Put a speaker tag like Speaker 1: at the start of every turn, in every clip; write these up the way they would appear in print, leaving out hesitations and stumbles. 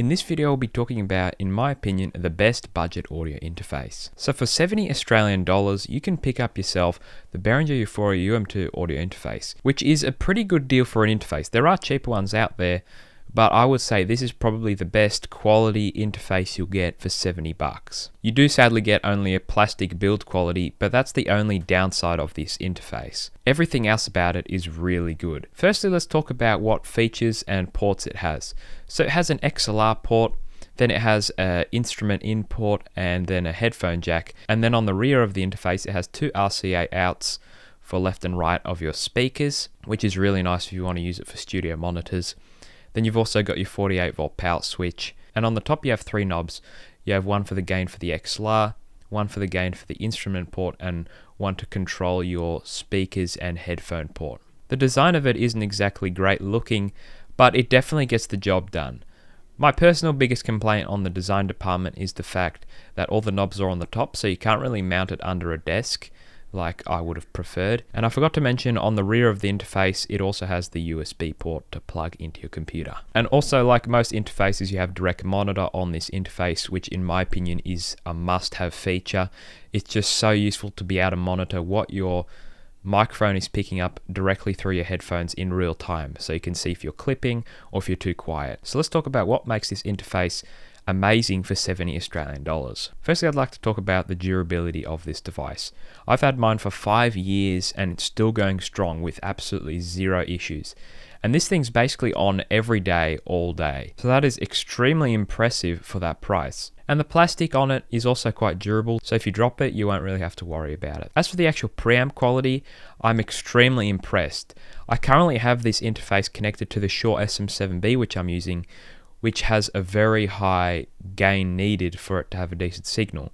Speaker 1: In this video I'll be talking about, in my opinion, the best budget audio interface. So for 70 Australian dollars you can pick up yourself the Behringer Uphoria UM2 audio interface, which is a pretty good deal for an interface. There are cheaper ones out there, but I would say this is probably the best quality interface you'll get for 70 bucks. You do sadly get only a plastic build quality, but that's the only downside of this interface. Everything else about it is really good. Firstly, let's talk about what features and ports it has. So it has an XLR port, then it has an instrument in port, and then a headphone jack. And then on the rear of the interface, it has two RCA outs for left and right of your speakers, which is really nice if you want to use it for studio monitors. Then you've also got your 48 volt power switch, and on the top you have three knobs. You have one for the gain for the XLR, one for the gain for the instrument port, and one to control your speakers and headphone port. The design of it isn't exactly great looking, but it definitely gets the job done. My personal biggest complaint on the design department is the fact that all the knobs are on the top, so you can't really mount it under a desk like I would have preferred. And I forgot to mention, on the rear of the interface it also has the USB port to plug into your computer. And also, like most interfaces, you have direct monitor on this interface, which in my opinion is a must-have feature. It's just so useful to be able to monitor what your microphone is picking up directly through your headphones in real time, so you can see if you're clipping or if you're too quiet. So let's talk about what makes this interface amazing for 70 Australian dollars. Firstly, I'd like to talk about the durability of this device. I've had mine for 5 years and it's still going strong with absolutely zero issues. And this thing's basically on every day, all day. So that is extremely impressive for that price. And the plastic on it is also quite durable, so if you drop it, you won't really have to worry about it. As for the actual preamp quality, I'm extremely impressed. I currently have this interface connected to the Shure SM7B, which I'm using, which has a very high gain needed for it to have a decent signal.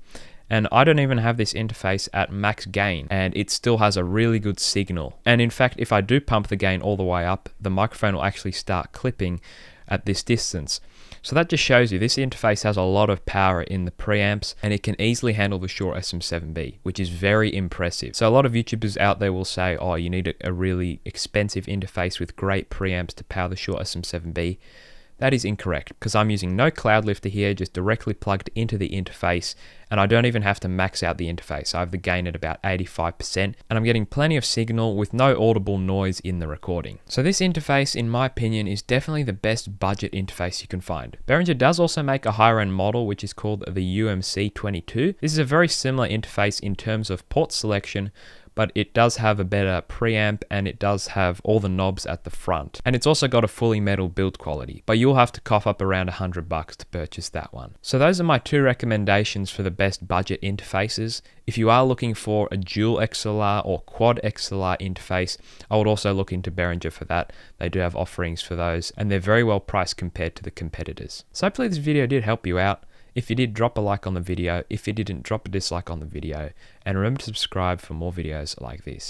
Speaker 1: And I don't even have this interface at max gain, and it still has a really good signal. And in fact, if I do pump the gain all the way up, the microphone will actually start clipping at this distance. So that just shows you this interface has a lot of power in the preamps, and it can easily handle the Shure SM7B, which is very impressive. So a lot of YouTubers out there will say, oh, you need a really expensive interface with great preamps to power the Shure SM7B. That is incorrect, because I'm using no cloud lifter here, just directly plugged into the interface, and I don't even have to max out the interface. I have the gain at about 85%, and I'm getting plenty of signal with no audible noise in the recording. So this interface, in my opinion, is definitely the best budget interface you can find. Behringer does also make a higher end model, which is called the UMC22. This is a very similar interface in terms of port selection, but it does have a better preamp and it does have all the knobs at the front. And it's also got a fully metal build quality, but you'll have to cough up around $100 to purchase that one. So those are my two recommendations for the best budget interfaces. If you are looking for a dual XLR or quad XLR interface, I would also look into Behringer for that. They do have offerings for those, and they're very well priced compared to the competitors. So hopefully this video did help you out. If you did, drop a like on the video. If you didn't, drop a dislike on the video. And remember to subscribe for more videos like this.